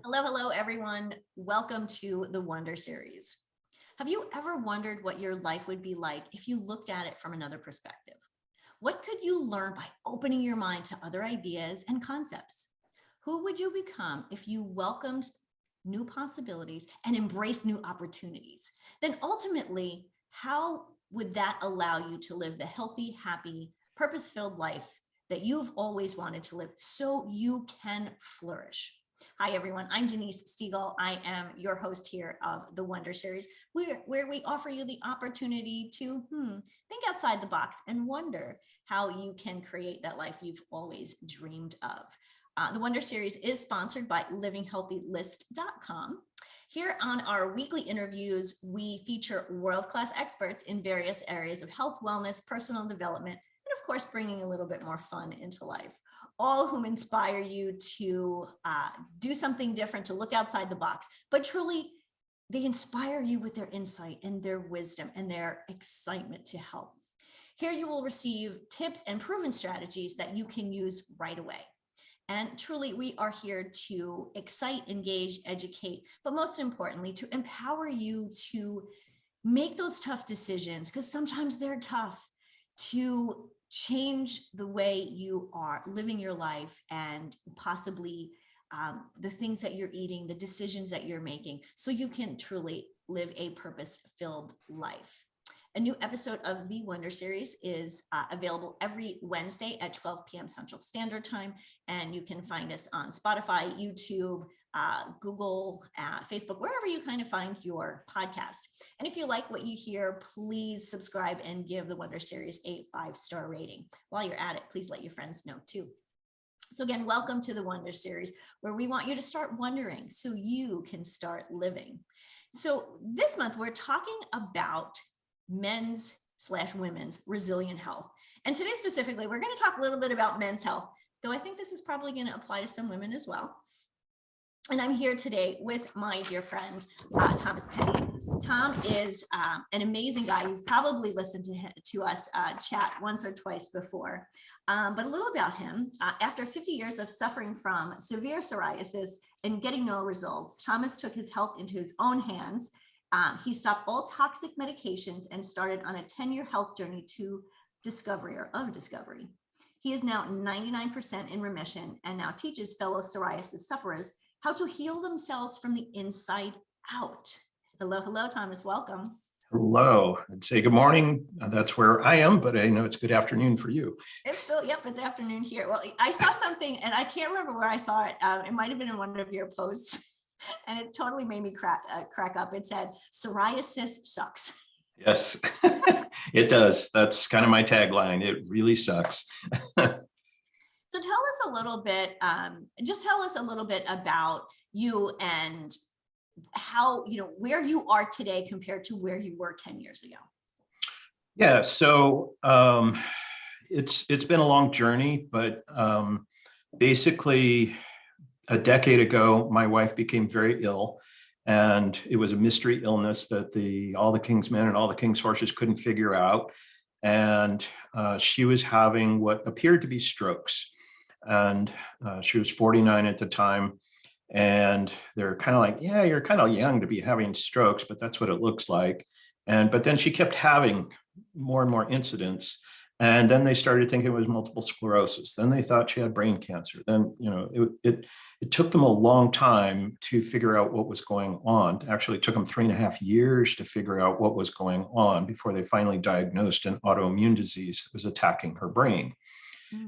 Hello, everyone. Welcome to the Wonder Series. Have you ever wondered what your life would be like if you looked at it from another perspective? What could you learn by opening your mind to other ideas and concepts? Who would you become if you welcomed new possibilities and embraced new opportunities? Then ultimately, how would that allow you to live the healthy, happy, purpose-filled life that you've always wanted to live so you can flourish? Hi, everyone. I'm Denise Stegall. I am your host here of the Wonder Series, where we offer you the opportunity to think outside the box and wonder how you can create that life you've always dreamed of. The Wonder Series is sponsored by livinghealthylist.com. Here on our weekly interviews, we feature world-class experts in various areas of health, wellness, personal development, and of course, bringing a little bit more fun into life, all whom inspire you to do something different, to look outside the box, but truly they inspire you with their insight and their wisdom and their excitement to help. Here you will receive tips and proven strategies that you can use right away. And truly, we are here to excite, engage, educate, but most importantly, to empower you to make those tough decisions, because sometimes they're tough, to change the way you are living your life and possibly the things that you're eating, the decisions that you're making, so you can truly live a purpose-filled life. A new episode of the Wonder Series is available every Wednesday at 12 p.m. Central Standard Time, and you can find us on Spotify, YouTube, Google, Facebook, wherever you kind of find your podcast. And if you like what you hear, please subscribe and give the Wonder Series a 5-star rating. While you're at it, please let your friends know too. So again, welcome to the Wonder Series, where we want you to start wondering so you can start living. So this month, we're talking about men's/women's resilient health. And today specifically, we're going to talk a little bit about men's health, though I think this is probably going to apply to some women as well. And I'm here today with my dear friend, Thomas Petty. Tom is an amazing guy. You've probably listened to us chat once or twice before. But a little about him. After 50 years of suffering from severe psoriasis and getting no results, Thomas took his health into his own hands. He stopped all toxic medications and started on a 10-year health journey to discovery. He is now 99% in remission and now teaches fellow psoriasis sufferers how to heal themselves from the inside out. Hello, Thomas. Welcome. Hello. I'd say good morning. That's where I am, but I know it's good afternoon for you. It's still, it's afternoon here. Well, I saw something and I can't remember where I saw it. It might have been in one of your posts. And it totally made me crack up. It said, psoriasis sucks. Yes, it does. That's kind of my tagline. It really sucks. So tell us a little bit, about you and how, where you are today compared to where you were 10 years ago. Yeah, so it's been a long journey, but basically, a decade ago, my wife became very ill, and it was a mystery illness that all the king's men and all the king's horses couldn't figure out. And she was having what appeared to be strokes. And she was 49 at the time. And they're kind of like, yeah, you're kind of young to be having strokes, but that's what it looks like. But then she kept having more and more incidents. And then they started thinking it was multiple sclerosis. Then they thought she had brain cancer. Then, it took them a long time to figure out what was going on. Actually, it took them 3.5 years to figure out what was going on before they finally diagnosed an autoimmune disease that was attacking her brain.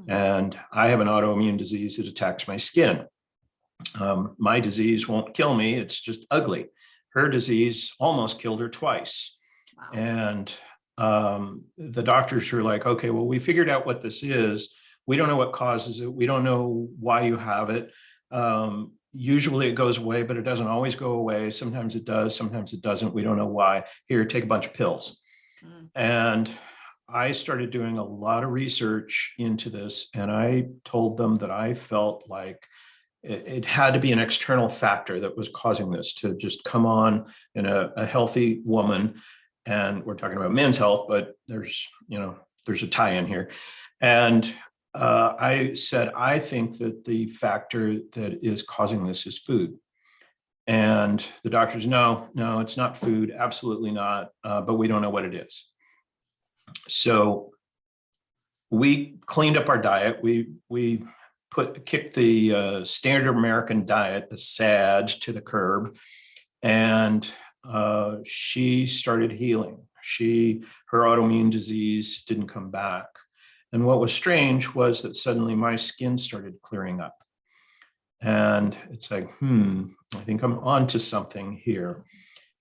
And I have an autoimmune disease that attacks my skin. My disease won't kill me. It's just ugly. Her disease almost killed her twice. Wow. And the doctors were like, okay, well, we figured out what this is. We don't know what causes it. We don't know why you have it. Usually it goes away, but it doesn't always go away. Sometimes it does, sometimes it doesn't. We don't know why. Here, take a bunch of pills. And I started doing a lot of research into this, and I told them that I felt like it had to be an external factor that was causing this to just come on in a healthy woman. And we're talking about men's health, but there's a tie in here. And I said, I think that the factor that is causing this is food. And the doctors, no, it's not food. Absolutely not. But we don't know what it is. So we cleaned up our diet. We kicked the standard American diet, the SAD, to the curb, and she started healing. Her autoimmune disease didn't come back. And what was strange was that suddenly my skin started clearing up. And it's like, I think I'm onto something here.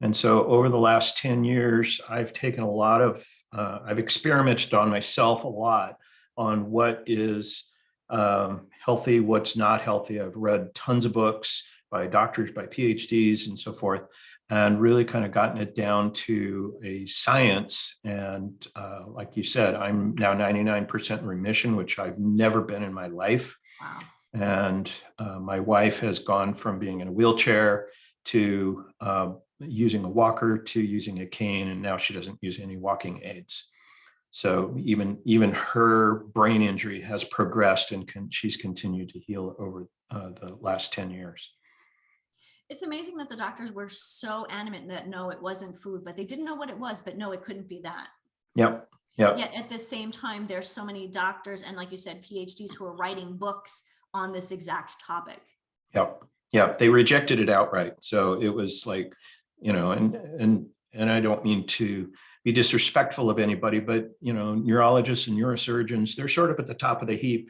And so over the last 10 years, I've taken a lot of, I've experimented on myself a lot on what is healthy, what's not healthy. I've read tons of books by doctors, by PhDs and so forth, and really kind of gotten it down to a science. And like you said, I'm now 99% in remission, which I've never been in my life. Wow. And my wife has gone from being in a wheelchair to using a walker to using a cane, and now she doesn't use any walking aids. So even her brain injury has progressed, and she's continued to heal over the last 10 years. It's amazing that the doctors were so adamant that no, it wasn't food, but they didn't know what it was, but no, it couldn't be that. Yep. Yet at the same time, there's so many doctors and, like you said, PhDs who are writing books on this exact topic. Yep. They rejected it outright. So it was like, and I don't mean to be disrespectful of anybody, but neurologists and neurosurgeons, they're sort of at the top of the heap.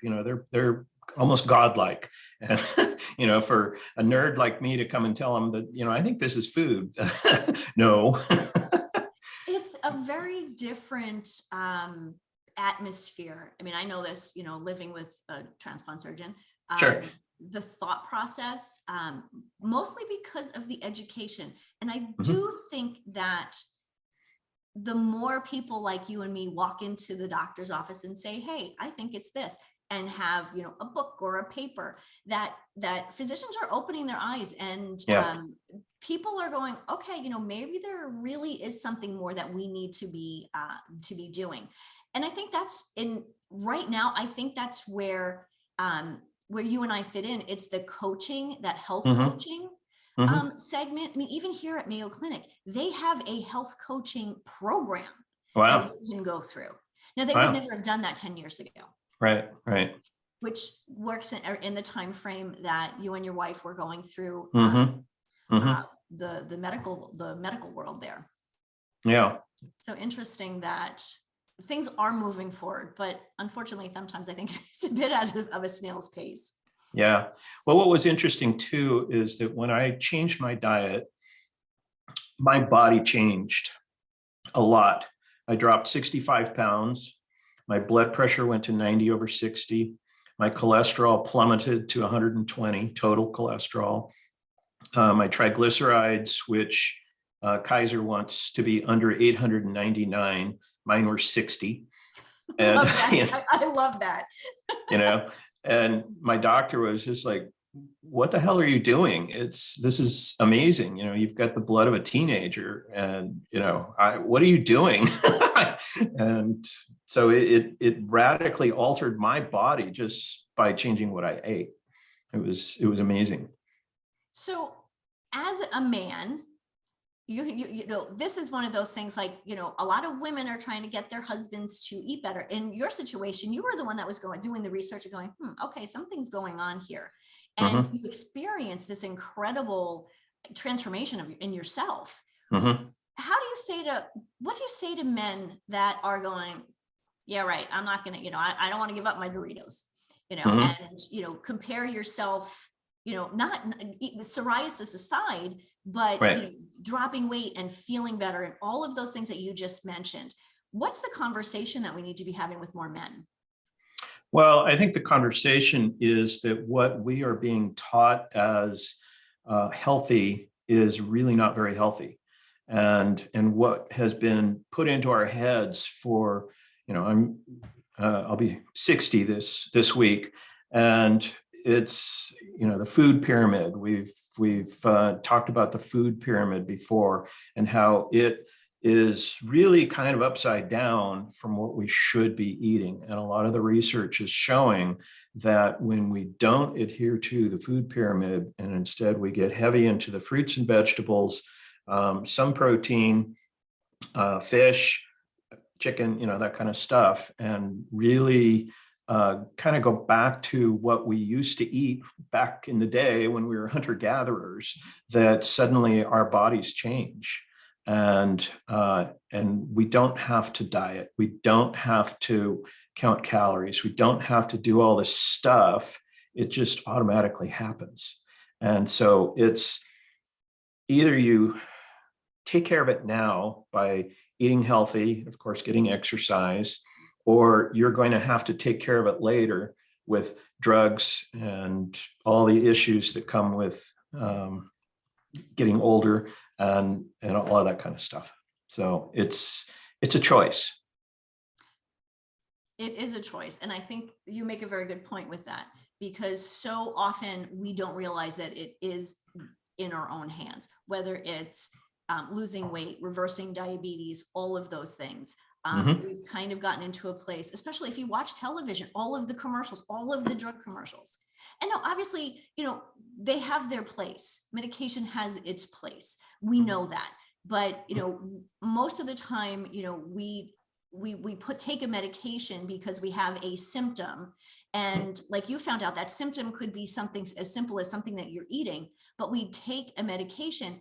They're almost godlike. And for a nerd like me to come and tell them that, I think this is food. No. It's a very different atmosphere. I mean, I know this, living with a transplant surgeon. Sure. The thought process, mostly because of the education. And I do think that the more people like you and me walk into the doctor's office and say, hey, I think it's this, and have, a book or a paper, that physicians are opening their eyes, and people are going, okay, maybe there really is something more that we need to be doing. And I think that's right now, I think that's where you and I fit in. It's the coaching, that health coaching segment. I mean, even here at Mayo Clinic, they have a health coaching program that you can go through. Now, they would never have done that 10 years ago. Right. Which works in the time frame that you and your wife were going through the medical world there. Yeah. So interesting that things are moving forward, but unfortunately, sometimes I think it's a bit out of a snail's pace. Yeah. Well, what was interesting too is that when I changed my diet, my body changed a lot. I dropped 65 pounds. My blood pressure went to 90/60. My cholesterol plummeted to 120 total cholesterol. My triglycerides, which Kaiser wants to be under 899, mine were 60. And I love that. And my doctor was just like, what the hell are you doing? This is amazing. You've got the blood of a teenager, and what are you doing? And so it radically altered my body just by changing what I ate. It was amazing. So as a man, this is one of those things, like, a lot of women are trying to get their husbands to eat better. In your situation, you were the one that was doing the research and going, okay, something's going on here. And you experienced this incredible transformation in yourself. What do you say to men that are going, yeah, right, I'm not going to, I don't want to give up my Doritos, and, compare yourself, not psoriasis aside, but dropping weight and feeling better and all of those things that you just mentioned. What's the conversation that we need to be having with more men? Well, I think the conversation is that what we are being taught as healthy is really not very healthy. And what has been put into our heads for, I'll be 60 this week, and it's, the food pyramid. We've talked about the food pyramid before, and how it is really kind of upside down from what we should be eating. And a lot of the research is showing that when we don't adhere to the food pyramid and instead we get heavy into the fruits and vegetables, some protein, fish, chicken, that kind of stuff, and really kind of go back to what we used to eat back in the day when we were hunter-gatherers, that suddenly our bodies change. And we don't have to diet. We don't have to count calories. We don't have to do all this stuff. It just automatically happens. And so it's either you take care of it now by eating healthy, of course, getting exercise, or you're going to have to take care of it later with drugs and all the issues that come with getting older and all of that kind of stuff. So it's a choice. It is a choice. And I think you make a very good point with that, because so often we don't realize that it is in our own hands, whether it's losing weight, reversing diabetes, all of those things. We've kind of gotten into a place, especially if you watch television, all of the commercials, all of the drug commercials. And now, obviously, they have their place. Medication has its place. We know that. But, most of the time, we take a medication because we have a symptom. And like you found out, that symptom could be something as simple as something that you're eating, but we take a medication.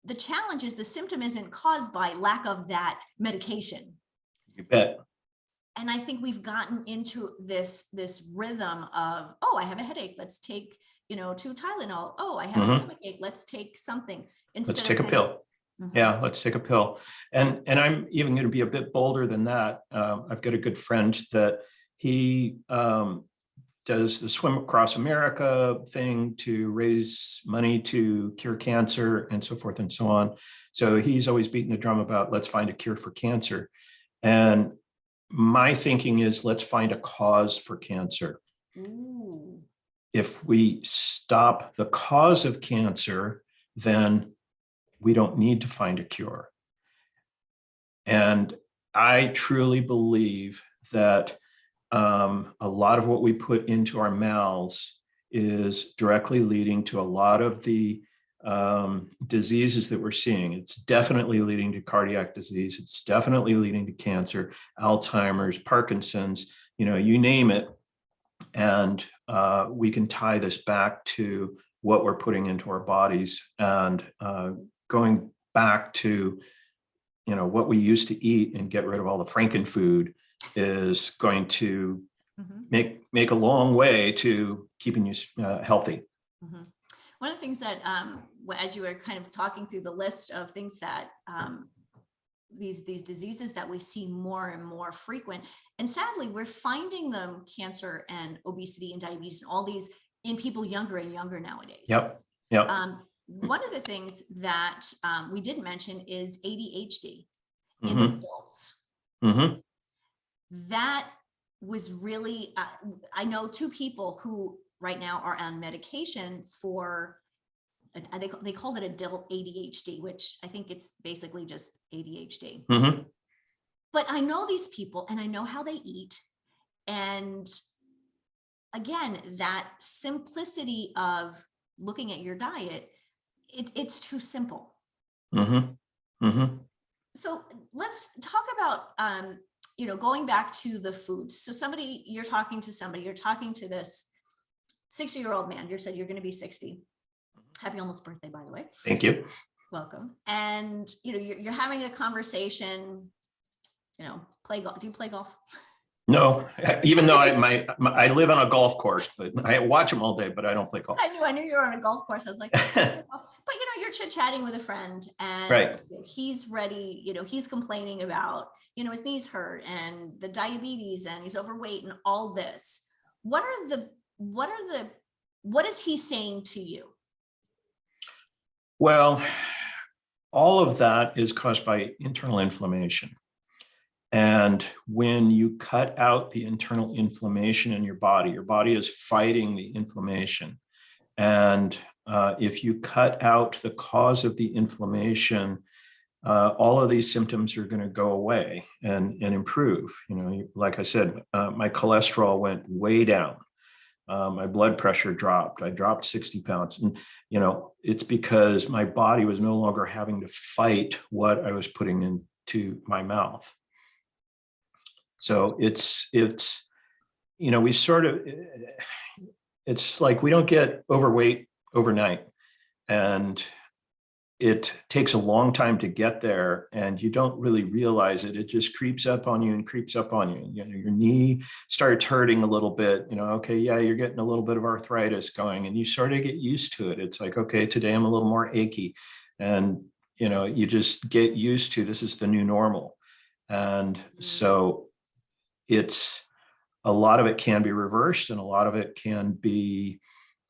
The challenge is the symptom isn't caused by lack of that medication. You bet. And I think we've gotten into this rhythm of, oh, I have a headache, let's take, 2 Tylenol. Oh, I have a stomachache, let's take something. Let's take a pill. Yeah, let's take a pill. And I'm even going to be a bit bolder than that. I've got a good friend that he does the Swim Across America thing to raise money to cure cancer and so forth and so on. So he's always beating the drum about, let's find a cure for cancer. And my thinking is, let's find a cause for cancer. Ooh. If we stop the cause of cancer, then we don't need to find a cure. And I truly believe that a lot of what we put into our mouths is directly leading to a lot of the diseases that we're seeing. It's definitely leading to cardiac disease. It's definitely leading to cancer, Alzheimer's, Parkinson's, you name it. And we can tie this back to what we're putting into our bodies, and going back to, what we used to eat and get rid of all the frankenfood is going to make a long way to keeping you healthy. One of the things that, as you were kind of talking through the list of things that these diseases that we see more and more frequent, and sadly, we're finding them, cancer and obesity and diabetes and all these, in people younger and younger nowadays. Yep. One of the things that we didn't mention is ADHD in adults. That was really, I know 2 people who right now are on medication for, they called it adult ADHD, which I think it's basically just ADHD. But I know these people and I know how they eat. And again, that simplicity of looking at your diet, it's too simple. So let's talk about, going back to the foods. So you're talking to this 60-year-old man. You said you're going to be 60. Happy almost birthday, by the way. Thank you. Welcome. And, you're having a conversation, play golf. Do you play golf? No, even though I live on a golf course, but I watch them all day, but I don't play golf. I knew you were on a golf course. I was like, but you're chit-chatting with a friend, and right. He's ready, he's complaining about, his knees hurt and the diabetes and he's overweight and all this. What is he saying to you? Well, all of that is caused by internal inflammation. And when you cut out the internal inflammation in your body is fighting the inflammation. And if you cut out the cause of the inflammation, all of these symptoms are going to go away and improve. You know, like I said, my cholesterol went way down. My blood pressure dropped. I dropped 60 pounds. And, you know, it's because my body was no longer having to fight what I was putting into my mouth. So it's, you know, we sort of, it's like we don't get overweight overnight. And it takes a long time to get there, and you don't really realize it. It just creeps up on you and creeps up on you. You know, your knee starts hurting a little bit, you know, okay, yeah, you're getting a little bit of arthritis going, and you sort of get used to it. It's like, okay, today I'm a little more achy. And, you know, you just get used to, this is the new normal. And so it's, a lot of it can be reversed, and a lot of it can be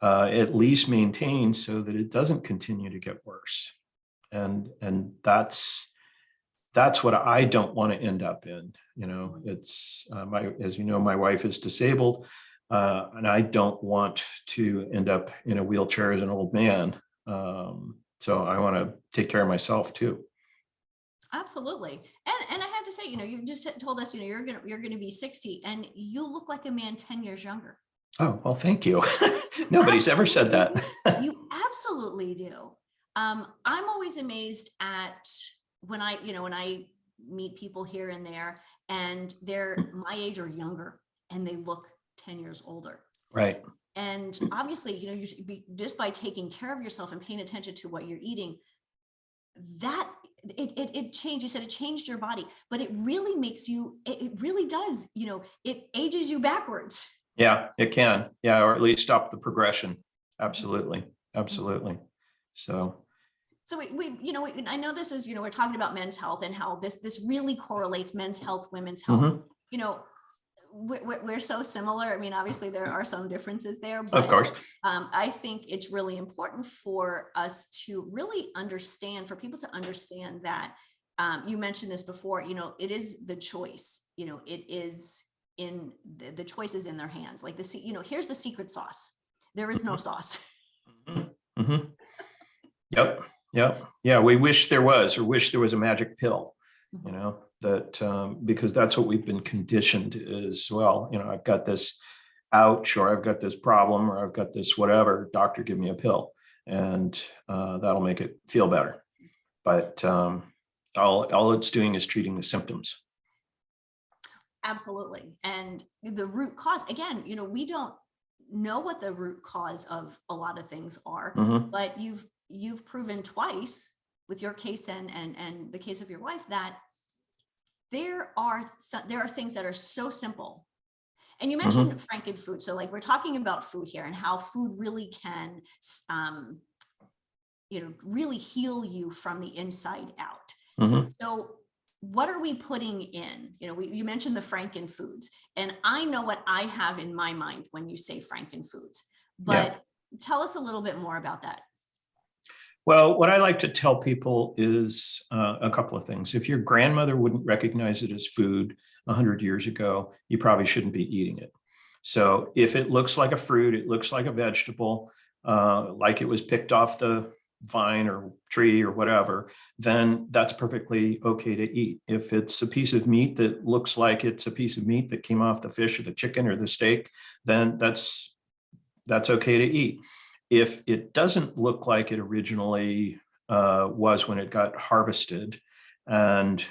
at least maintained so that it doesn't continue to get worse. And that's what I don't want to end up in. You know, it's as you know, my wife is disabled, and I don't want to end up in a wheelchair as an old man. So I want to take care of myself too. Absolutely. And I have to say, you know, you just told us, you know, you're gonna be 60, and you look like a man 10 years younger. Oh, well, thank you. Nobody's ever said that. You absolutely do. I'm always amazed at when I meet people here and there, and they're my age or younger, and they look 10 years older. Right. And obviously, you know, just by taking care of yourself and paying attention to what you're eating, that it changed. You said it changed your body, but it really makes you, it really does, you know, it ages you backwards. Yeah, it can. Yeah, or at least stop the progression. Absolutely. Absolutely. So You know, I know this is, you know, we're talking about men's health and how this really correlates men's health, women's health. You know, we're so similar. I mean, obviously there are some differences there, but of course, I think it's really important for us to really understand, for people to understand that you mentioned this before, you know, it is the choice, you know, it is in the choice is in their hands. Like you know, here's the secret sauce. There is no sauce. Yep. Yep. Yeah. We wish there was, or wish there was a magic pill, you know, that because that's what we've been conditioned as well. You know, I've got this ouch, or I've got this problem, or I've got this whatever, doctor, give me a pill, and that'll make it feel better. But all it's doing is treating the symptoms. Absolutely. And the root cause, again, you know, we don't know what the root cause of a lot of things are, but you've proven twice with your case and the case of your wife that there are things that are so simple. And you mentioned frankenfood. So like, we're talking about food here and how food really can, you know, really heal you from the inside out. So what are we putting in? You know, you mentioned the frankenfoods, and I know what I have in my mind when you say frankenfoods, but tell us a little bit more about that. Well, what I like to tell people is a couple of things. If your grandmother wouldn't recognize it as food 100 years ago, you probably shouldn't be eating it. So if it looks like a fruit, it looks like a vegetable, like it was picked off the vine or tree or whatever, then that's perfectly okay to eat. If it's a piece of meat that looks like it's a piece of meat that came off the fish or the chicken or the steak, then that's okay to eat. If it doesn't look like it originally was when it got harvested and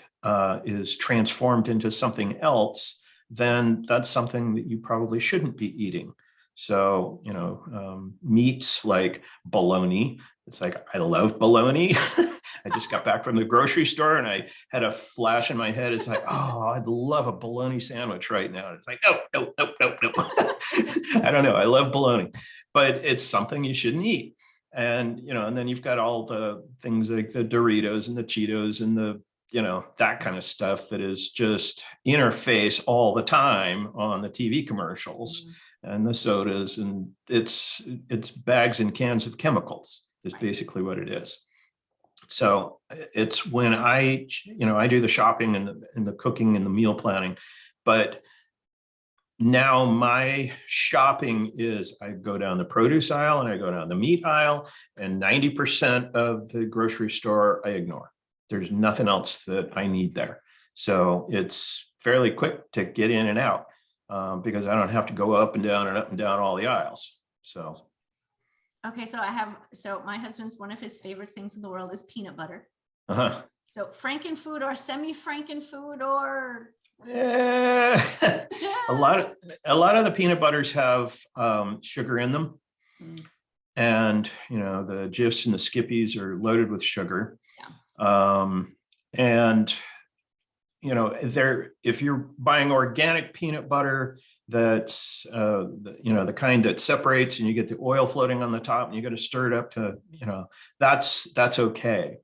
is transformed into something else, then that's something that you probably shouldn't be eating. So, you know, meats like bologna, it's like, I love bologna. I just got back from the grocery store and I had a flash in my head. It's like, oh, I'd love a bologna sandwich right now. And it's like, no. I don't know. I love bologna, but it's something you shouldn't eat. And, you know, and then you've got all the things like the Doritos and the Cheetos and the, you know, that kind of stuff that is just in our face all the time on the TV commercials and the sodas. And it's bags and cans of chemicals is basically what it is. So it's when I do the shopping and the cooking and the meal planning, but now my shopping is I go down the produce aisle and I go down the meat aisle, and 90% of the grocery store I ignore. There's nothing else that I need there. So it's fairly quick to get in and out because I don't have to go up and down all the aisles. So. Okay, so my husband's, one of his favorite things in the world is peanut butter. Uh-huh. So frankenfood or semi-frankenfood or a lot of the peanut butters have sugar in them. And the Jifs and the Skippies are loaded with sugar. Yeah. And if you're buying organic peanut butter, that's the kind that separates and you get the oil floating on the top and you got to stir it up to, that's okay.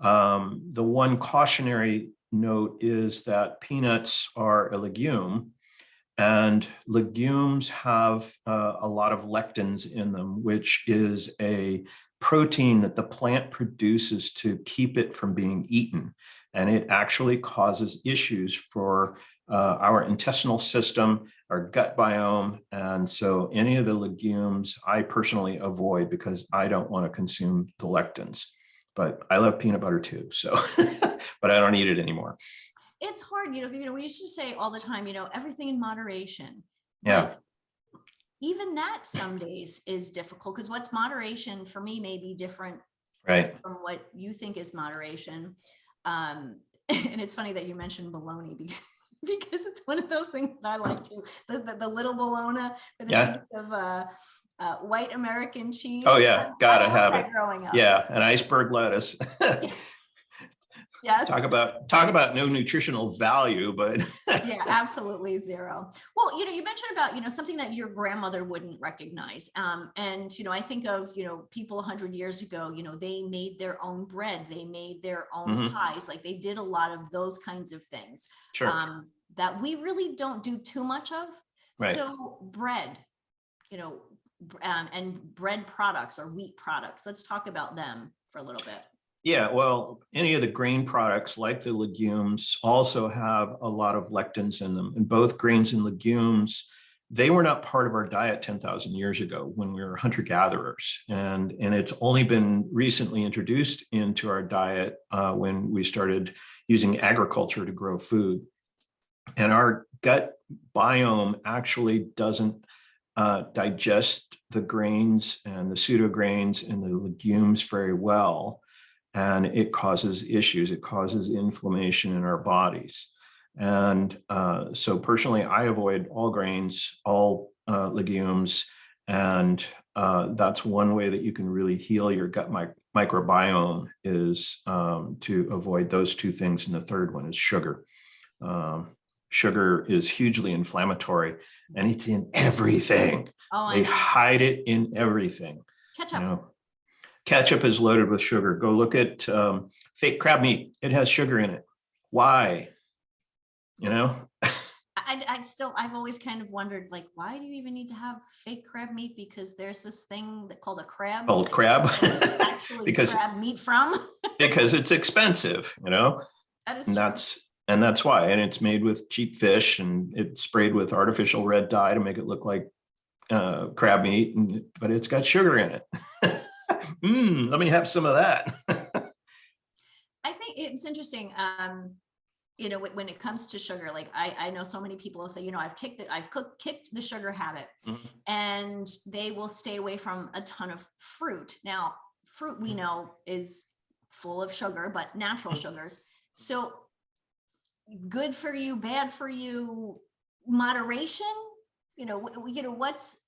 The one cautionary note is that peanuts are a legume, and legumes have a lot of lectins in them, which is a protein that the plant produces to keep it from being eaten. And it actually causes issues for our intestinal system, our gut biome. And so any of the legumes I personally avoid because I don't want to consume the lectins. But I love peanut butter too. So, but I don't eat it anymore. It's hard, we used to say all the time, everything in moderation. Yeah. But even that some days is difficult because what's moderation for me may be different from what you think is moderation. And it's funny that you mentioned bologna because it's one of those things that I like too. The little bologna with a piece of white American cheese. Oh yeah, gotta have it. Growing up. Yeah, an iceberg lettuce. Yes. Talk about no nutritional value, but yeah, absolutely zero. Well, you mentioned about, something that your grandmother wouldn't recognize. And, I think of, people 100 years ago, they made their own bread, they made their own pies, like they did a lot of those kinds of things. Sure. That we really don't do too much of. Right. So bread, and bread products or wheat products, let's talk about them for a little bit. Yeah, well, any of the grain products like the legumes also have a lot of lectins in them. And both grains and legumes, they were not part of our diet 10,000 years ago when we were hunter-gatherers. And it's only been recently introduced into our diet when we started using agriculture to grow food. And our gut biome actually doesn't digest the grains and the pseudograins and the legumes very well. And it causes issues. It causes inflammation in our bodies. And so personally, I avoid all grains, all legumes. And that's one way that you can really heal your gut microbiome is to avoid those two things. And the third one is sugar. Sugar is hugely inflammatory and it's in everything. They hide it in everything. Ketchup. Ketchup is loaded with sugar. Go look at fake crab meat. It has sugar in it. Why? I've always kind of wondered, like, why do you even need to have fake crab meat? Because there's this thing called a crab. Called crab. Actually, because crab meat from. Because it's expensive, That is true. And that's why. And it's made with cheap fish and it's sprayed with artificial red dye to make it look like crab meat, but it's got sugar in it. Let me have some of that. I think it's interesting. When it comes to sugar, like I know so many people will say, I've kicked the sugar habit, and they will stay away from a ton of fruit. Now, fruit we know is full of sugar, but natural sugars. So good for you, bad for you, moderation, what's,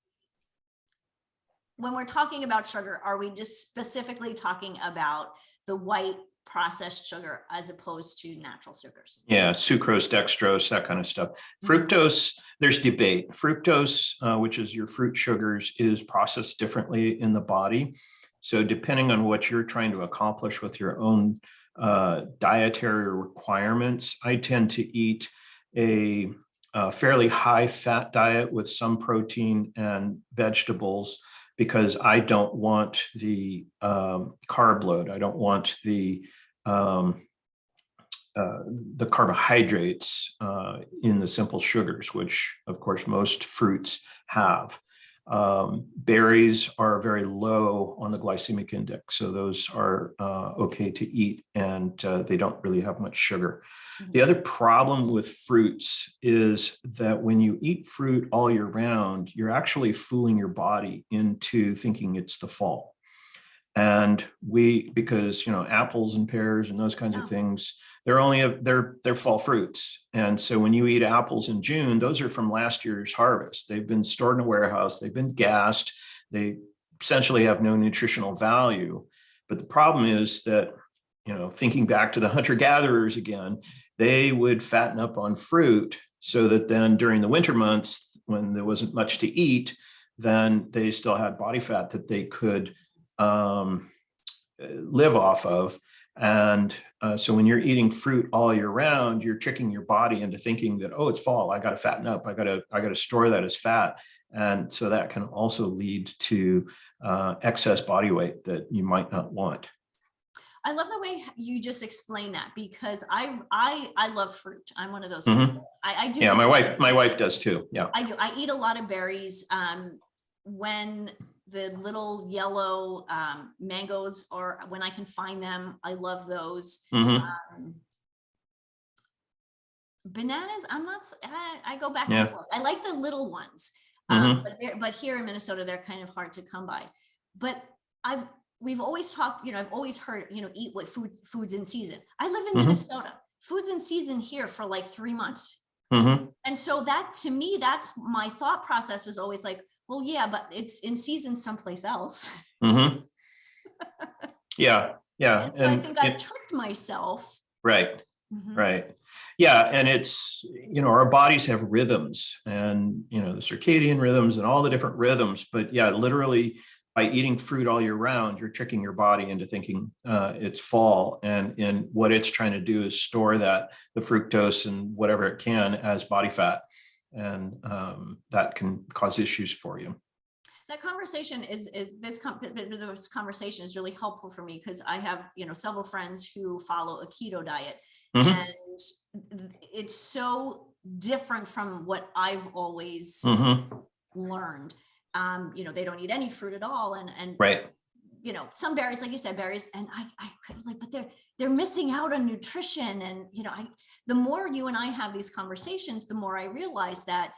when we're talking about sugar, are we just specifically talking about the white processed sugar as opposed to natural sugars? Yeah, sucrose, dextrose, that kind of stuff. Fructose, there's debate. Fructose, which is your fruit sugars, is processed differently in the body. So depending on what you're trying to accomplish with your own dietary requirements, I tend to eat a fairly high fat diet with some protein and vegetables, because I don't want the carb load. I don't want the carbohydrates in the simple sugars, which of course most fruits have. Berries are very low on the glycemic index, so those are okay to eat, and they don't really have much sugar. The other problem with fruits is that when you eat fruit all year round, you're actually fooling your body into thinking it's the fall. And because apples and pears and those kinds of things, they're fall fruits. And so when you eat apples in June, those are from last year's harvest. They've been stored in a warehouse, they've been gassed, they essentially have no nutritional value. But the problem is that, thinking back to the hunter-gatherers again, they would fatten up on fruit so that then during the winter months, when there wasn't much to eat, then they still had body fat that they could live off of. And so when you're eating fruit all year round, you're tricking your body into thinking that, oh, it's fall, I got to fatten up, I got to store that as fat. And so that can also lead to excess body weight that you might not want. I love the way you just explained that, because I love fruit. I'm one of those people. I do. Yeah, my wife does too. Yeah, I do. I eat a lot of berries. When the little yellow mangoes, or when I can find them, I love those. Bananas, I go back and forth. I like the little ones, but here in Minnesota, they're kind of hard to come by. But we've always talked, I've always heard, eat what food's in season. I live in Minnesota. Food's in season here for like 3 months. And so that, to me, that's my thought process was always like, well, yeah, but it's in season someplace else. Yeah. And so I think I've tricked myself. Right. Right. Yeah. And it's, our bodies have rhythms, and, the circadian rhythms and all the different rhythms. But yeah, literally by eating fruit all year round, you're tricking your body into thinking it's fall. And what it's trying to do is store the fructose and whatever it can as body fat. And that can cause issues for you. That conversation this conversation is really helpful for me, because I have, several friends who follow a keto diet, and it's so different from what I've always learned. They don't eat any fruit at all, and right. Some berries, like you said, berries, and I like, but they're missing out on nutrition. And the more you and I have these conversations, the more I realize that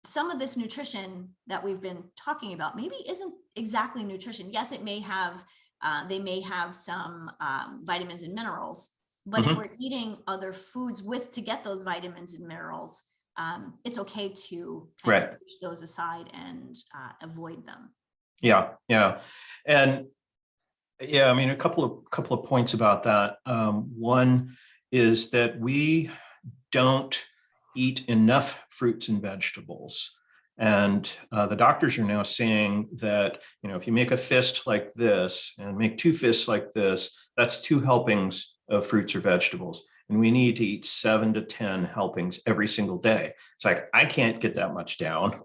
some of this nutrition that we've been talking about maybe isn't exactly nutrition. Yes, it may have, they may have some vitamins and minerals, but if we're eating other foods to get those vitamins and minerals, it's okay to kind of push those aside and avoid them. Yeah. And yeah, I mean, a couple of points about that. One is that we don't eat enough fruits and vegetables. And the doctors are now saying that, if you make a fist like this and make 2 fists like this, that's 2 helpings of fruits or vegetables. And we need to eat 7 to 10 helpings every single day. It's like, I can't get that much down.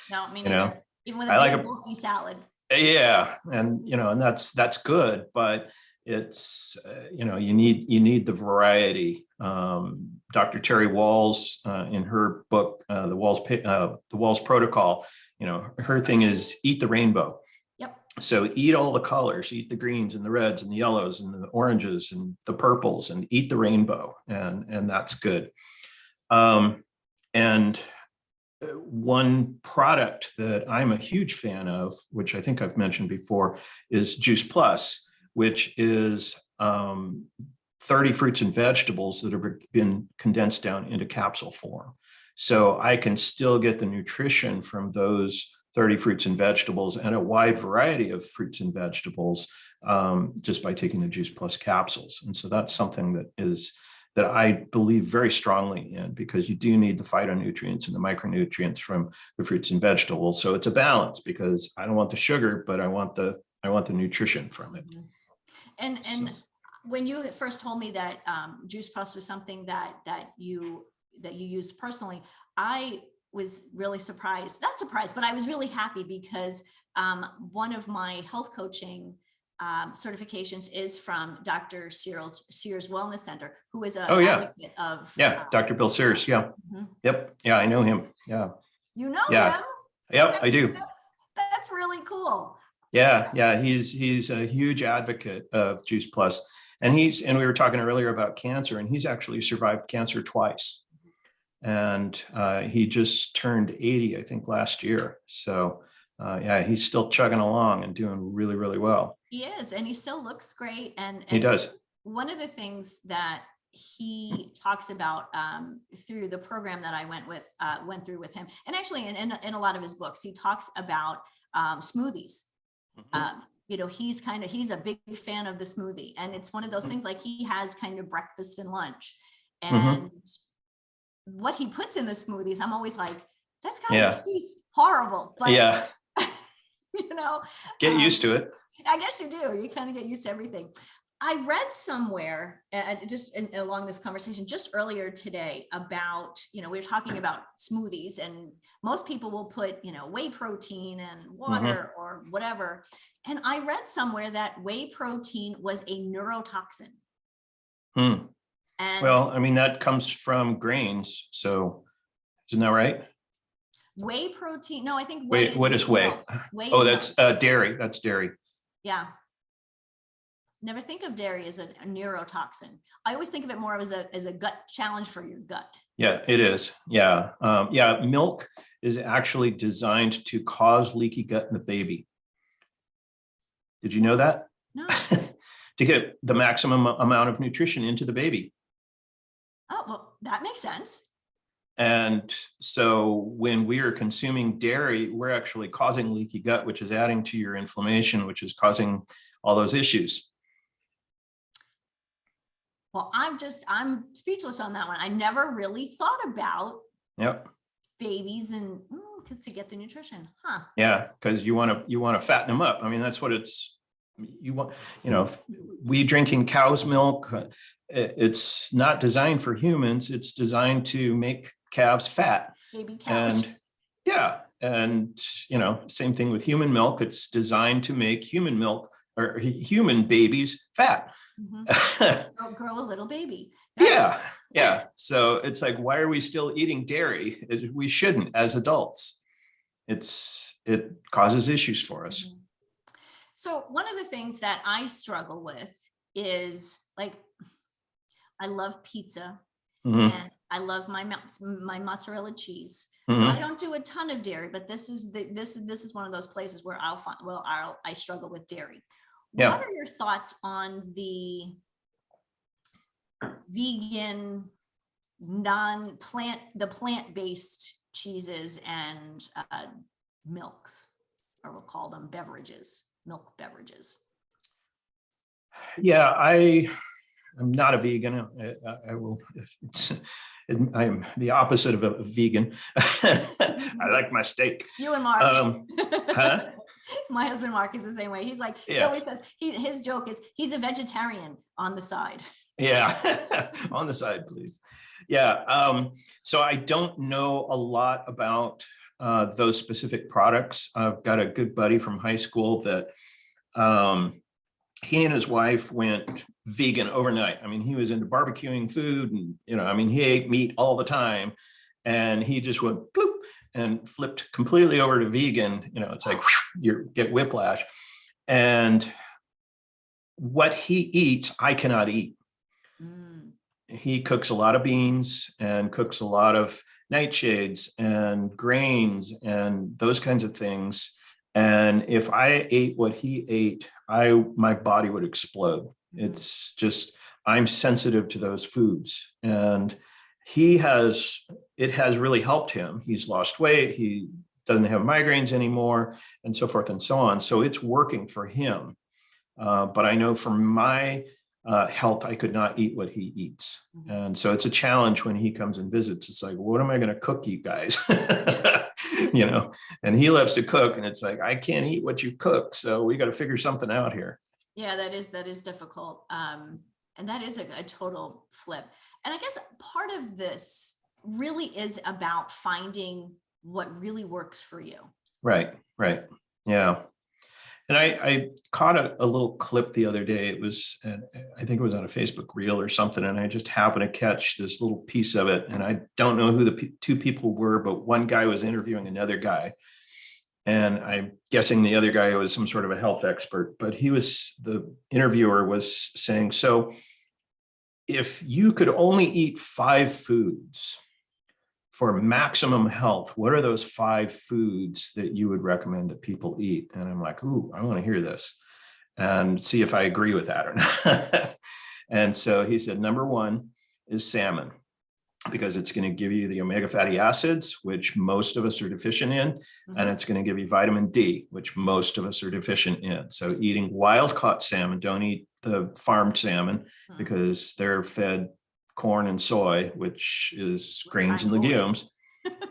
No, me neither. Even with a bulky salad. Yeah. And, and that's good, but it's, you need the variety. Dr. Terry Walls, in her book, the Walls Protocol, her thing is eat the rainbow. Yep. So eat all the colors, eat the greens and the reds and the yellows and the oranges and the purples, and eat the rainbow. And that's good. And one product that I'm a huge fan of, which I think I've mentioned before, is Juice Plus, which is 30 fruits and vegetables that have been condensed down into capsule form. So I can still get the nutrition from those 30 fruits and vegetables and a wide variety of fruits and vegetables just by taking the Juice Plus capsules. And so that's something that I believe very strongly in, because you do need the phytonutrients and the micronutrients from the fruits and vegetables. So it's a balance, because I don't want the sugar, but I want the nutrition from it. And when you first told me that Juice Plus was something that you used personally, I was really surprised. Not surprised, but I was really happy, because one of my health coaching certifications is from Dr. Sears Wellness Center, who is advocate of Dr. Bill Sears. Yeah. Yep. Yeah, I know him. Yeah. You know him? Yep, I do. That's really cool. Yeah, yeah, he's a huge advocate of Juice Plus. And we were talking earlier about cancer, and he's actually survived cancer twice. And he just turned 80, I think, last year. So yeah, he's still chugging along and doing really, really well. He is, and he still looks great. He does. One of the things that he talks about through the program that I went through with him, and actually in a lot of his books, he talks about smoothies. He's a big fan of the smoothie, and it's one of those things, like, he has kind of breakfast and lunch, and what he puts in the smoothies, I'm always like, that's gotta taste horrible, but get used to it. I guess you do. You kind of get used to everything. I read somewhere, along this conversation just earlier today about, we were talking about smoothies, and most people will put, whey protein and water or whatever. And I read somewhere that whey protein was a neurotoxin. And well, I mean, that comes from grains. So isn't that right? Whey protein. No, I think whey. What is whey? Oh, that's dairy. That's dairy. Yeah. Never think of dairy as a neurotoxin. I always think of it more as a gut challenge for your gut. Yeah, it is. Yeah. Milk is actually designed to cause leaky gut in the baby. Did you know that? No. To get the maximum amount of nutrition into the baby. Oh, well, that makes sense. And so when we are consuming dairy, we're actually causing leaky gut, which is adding to your inflammation, which is causing all those issues. Well, I'm speechless on that one. I never really thought about babies and to get the nutrition. Huh? Yeah, because you want to fatten them up. I mean, that's what you want. We drinking cow's milk. It's not designed for humans. It's designed to make calves fat. Baby cows. And same thing with human milk. It's designed to make human milk or human babies fat. Grow a little baby. Yeah. So it's like, why are we still eating dairy? We shouldn't as adults. It causes issues for us. So one of the things that I struggle with is, like, I love pizza and I love my mozzarella cheese. So I don't do a ton of dairy, but this is one of those places where I struggle with dairy. Yeah. What are your thoughts on the vegan, plant-based cheeses and milks, or we'll call them milk beverages? Yeah, I'm not a vegan. I'm the opposite of a vegan. I like my steak. You and Mark. Huh? My husband Mark is the same way. He's like, he always says, his joke is he's a vegetarian on the side. Yeah, on the side, please. Yeah. So I don't know a lot about those specific products. I've got a good buddy from high school that he and his wife went vegan overnight. I mean, he was into barbecuing food and, he ate meat all the time, and he just went bloop and flipped completely over to vegan. It's like, you get whiplash. And what he eats, I cannot eat. He cooks a lot of beans and cooks a lot of nightshades and grains and those kinds of things. And if I ate what he ate, my body would explode. It's just, I'm sensitive to those foods. And it has really helped him. He's lost weight. He doesn't have migraines anymore, and so forth and so on. So it's working for him. But I know for my health, I could not eat what he eats. And so it's a challenge when he comes and visits. It's like, what am I going to cook you guys? And he loves to cook, and it's like, I can't eat what you cook. So we got to figure something out here. Yeah, that is difficult. And that is a total flip. And I guess part of this really is about finding what really works for you. Right. Yeah. And I caught a little clip the other day. It was, I think it was on a Facebook reel or something, and I just happened to catch this little piece of it. And I don't know who the two people were, but one guy was interviewing another guy. And I'm guessing the other guy was some sort of a health expert, but the interviewer was saying, so if you could only eat 5 foods for maximum health, what are those 5 foods that you would recommend that people eat? And I'm like, ooh, I want to hear this and see if I agree with that or not. And so he said, number 1 is salmon, because it's going to give you the omega fatty acids, which most of us are deficient in, and it's going to give you vitamin D, which most of us are deficient in. So eating wild caught salmon, don't eat the farmed salmon because they're fed corn and soy, which is grains and legumes.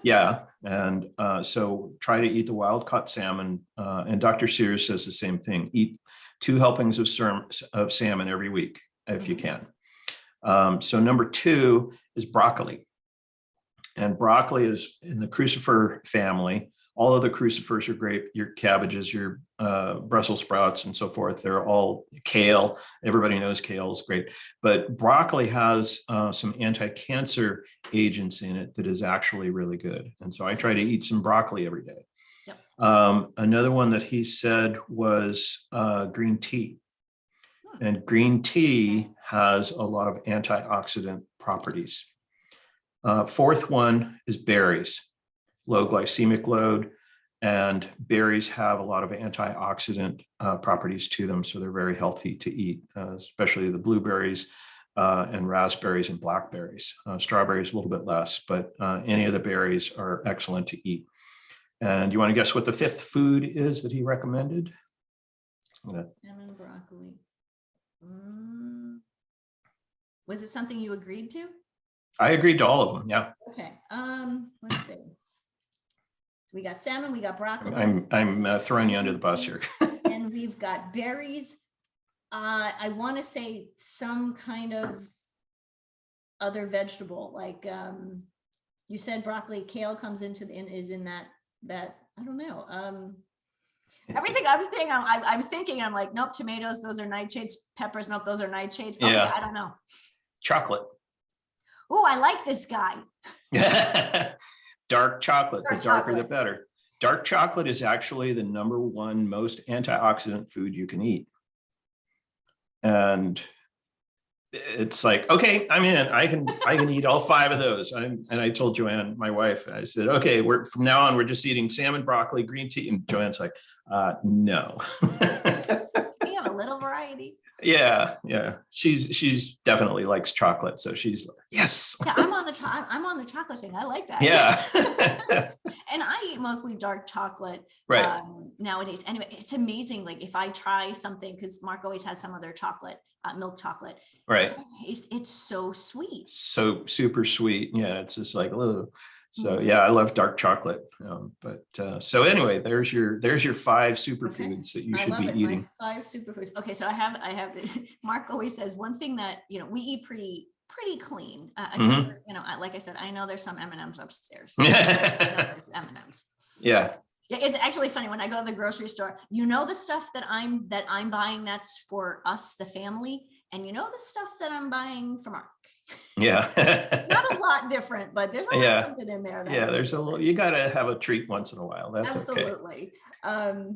Yeah. And so try to eat the wild caught salmon. And Dr. Sears says the same thing. Eat 2 helpings of salmon every week if you can. So number 2 is broccoli. And broccoli is in the crucifer family. All of the crucifers are great. Your cabbages, your Brussels sprouts and so forth, they're all kale. Everybody knows kale is great. But broccoli has some anti-cancer agents in it that is actually really good. And so I try to eat some broccoli every day. Yep. Another one that he said was green tea. And green tea has a lot of antioxidant properties. 4th one is berries, low glycemic load, and berries have a lot of antioxidant properties to them. So they're very healthy to eat, especially the blueberries and raspberries and blackberries. Strawberries a little bit less, but any of the berries are excellent to eat. And you want to guess what the 5th food is that he recommended? Salmon, broccoli. Was it something you agreed to? I agreed to all of them. Yeah. Okay. Let's see. We got salmon. We got broccoli. I'm throwing you under the bus here. And we've got berries. I want to say some kind of other vegetable, like you said, broccoli. Kale comes is in that I don't know. Everything I'm thinking, I'm like, nope, tomatoes, those are nightshades. Peppers, nope, those are nightshades. Okay, yeah. I don't know. Chocolate. Oh, I like this guy. Dark chocolate. The darker, the better. Dark chocolate is actually the number 1 most antioxidant food you can eat. And it's like, okay, I'm in. I can eat all 5 of those. And I told Joanne, my wife, I said, okay, from now on, we're just eating salmon, broccoli, green tea. And Joanne's like, no. We have a little variety. Yeah. She's definitely likes chocolate. So she's like, yes. Yeah, I'm on the chocolate thing. I like that. Yeah. And I eat mostly dark chocolate right. Nowadays. Anyway, it's amazing. Like if I try something, because Mark always has some other chocolate, milk chocolate. Right. It's so sweet. So super sweet. Yeah. It's just like, ugh. So yeah, I love dark chocolate. So anyway, there's your 5 superfoods that you should be eating. My 5 superfoods. Okay, so I have. Mark always says one thing that we eat pretty clean. Except for, like I said, I know there's some M&Ms upstairs. I know there's M&Ms. Yeah. Yeah, it's actually funny when I go to the grocery store. The stuff that I'm buying that's for us, the family, and the stuff that I'm buying for Mark. Yeah. Not a lot different, but there's always something in there. Yeah, there's a little. You got to have a treat once in a while. That's absolutely. Okay.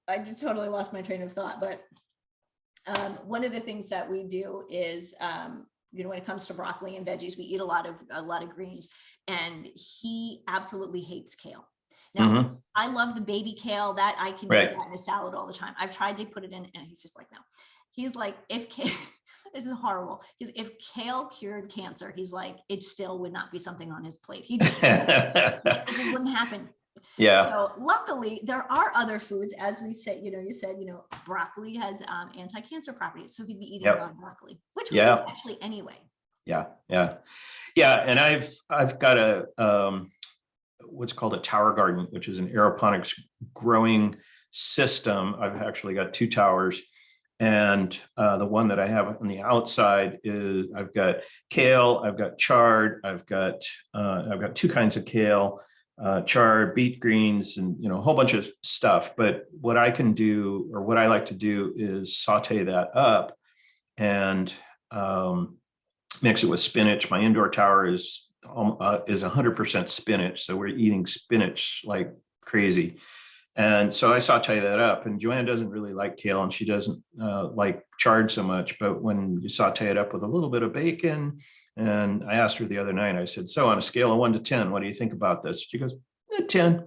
I just totally lost my train of thought, but one of the things that we do is when it comes to broccoli and veggies, we eat a lot of greens, and he absolutely hates kale. Now, I love the baby kale that I can eat that in a salad all the time. I've tried to put it in, and he's just like, no. He's like, if kale, this is horrible. If kale cured cancer, he's like, it still would not be something on his plate. He just, it just wouldn't happen. Yeah. So luckily, there are other foods, as we say. You said, broccoli has anti-cancer properties, so he'd be eating broccoli, which we do actually anyway. Yeah. And I've got a what's called a tower garden, which is an aeroponics growing system. I've actually got 2 towers. And the one that I have on the outside is I've got kale, I've got chard, I've got 2 kinds of kale, chard, beet greens, and a whole bunch of stuff. But what I can do, or what I like to do, is saute that up and mix it with spinach. My indoor tower is 100% spinach, so we're eating spinach like crazy. And so I saute that up, and Joanne doesn't really like kale, and she doesn't like chard so much, but when you saute it up with a little bit of bacon, and I asked her the other night, I said, so on a scale of 1 to 10, what do you think about this? She goes, 10.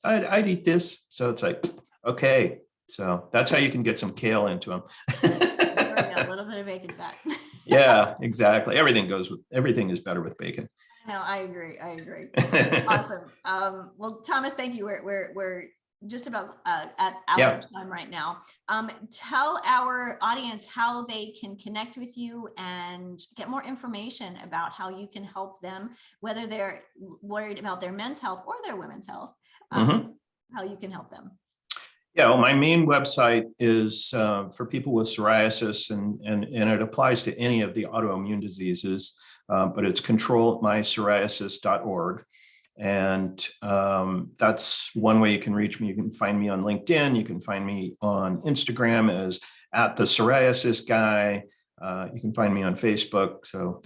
I'd eat this. So it's like, okay. So that's how you can get some kale into them. There we go, a little bit of bacon fat. Yeah, exactly. Everything is better with bacon. No, I agree. Awesome. Well, Thomas, thank you. We're just about at our time right now. Tell our audience how they can connect with you and get more information about how you can help them, whether they're worried about their men's health or their women's health, how you can help them. Yeah, well, my main website is for people with psoriasis, and it applies to any of the autoimmune diseases, but it's controlmypsoriasis.org. And that's one way you can reach me. You can find me on LinkedIn. You can find me on Instagram as @the_psoriasis_guy. You can find me on Facebook. So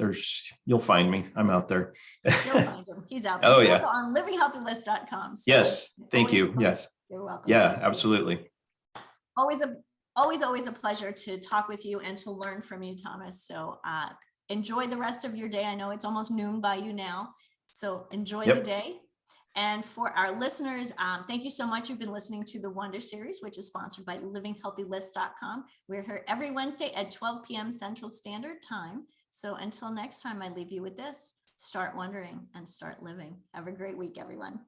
you'll find me. I'm out there. You'll find him. He's out there. Oh, He's yeah. also on livinghealthylist.com. So yes. Thank you. Yes. You're welcome. Yeah, absolutely. Always a pleasure to talk with you and to learn from you, Thomas. So enjoy the rest of your day. I know it's almost noon by you now. So enjoy the day. And for our listeners, thank you so much. You've been listening to the Wonder Series, which is sponsored by livinghealthylist.com. We're here every Wednesday at 12 p.m. Central Standard Time. So until next time, I leave you with this: start wondering and start living. Have a great week, everyone.